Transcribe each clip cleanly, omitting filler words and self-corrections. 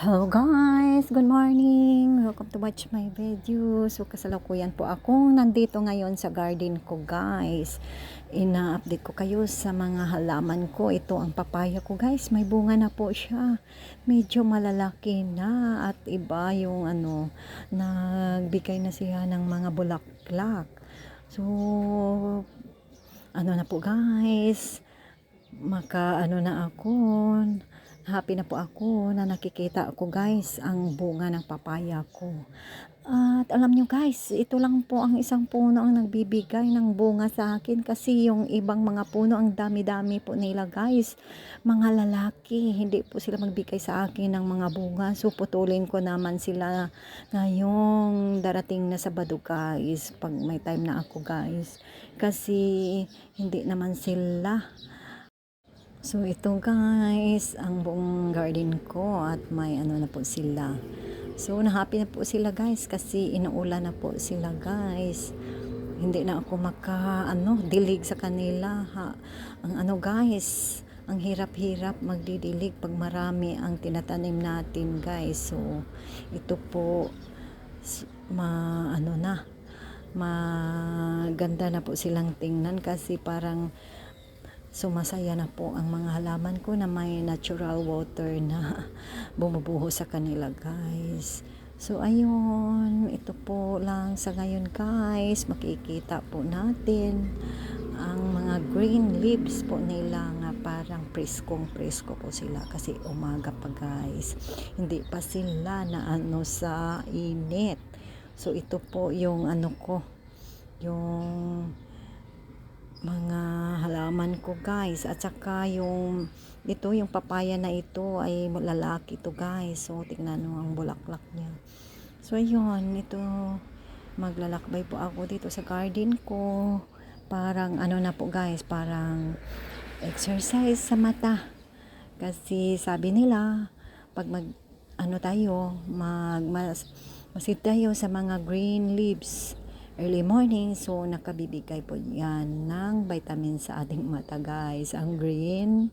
Hello guys! Good morning! Welcome to watch my video. So kasalukuyan po akong nandito ngayon sa garden ko guys. Ina-update ko kayo sa mga halaman ko. Ito ang papaya ko guys. May bunga na po siya. Medyo malalaki na at iba yung nagbigay na siya ng mga bulaklak. So na po guys. Na ako. Happy na po ako na nakikita ako guys ang bunga ng papaya ko. At alam nyo guys, ito lang po ang isang puno ang nagbibigay ng bunga sa akin kasi yung ibang mga puno ang dami-dami po nila guys. Mga lalaki, hindi po sila magbigay sa akin ng mga bunga. So putulin ko naman sila ngayong darating na Sabado guys, pag may time na ako guys. Kasi hindi naman sila. So ito guys, ang buong garden ko at may na po sila. So na-happy na po sila guys kasi inuulan na po sila guys. Hindi na ako dilig sa kanila ha. Ang guys, ang hirap-hirap magdidilig pag marami ang tinatanim natin guys. So ito po maganda na po silang tingnan kasi parang sumasaya na po ang mga halaman ko na may natural water na bumubuho sa kanila guys. So ayun, ito po lang sa ngayon guys. Makikita po natin ang mga green leaves po nila nga parang presko po sila kasi umaga pa guys. Hindi pa sila na sa init. So ito po yung yung mga halaman ko guys, at saka yung papaya na ito ay lalaki ito guys. So tingnan mo ang bulaklak niya. So ayun, ito maglalakbay po ako dito sa garden ko. Parang na po guys, parang exercise sa mata kasi sabi nila pag masid tayo sa mga green leaves early morning, so nakabibigay po yan ng vitamin sa ating mata guys, ang green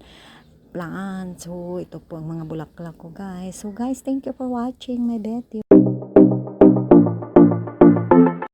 plant. So ito po ang mga bulaklak ko guys. So guys, thank you for watching my video.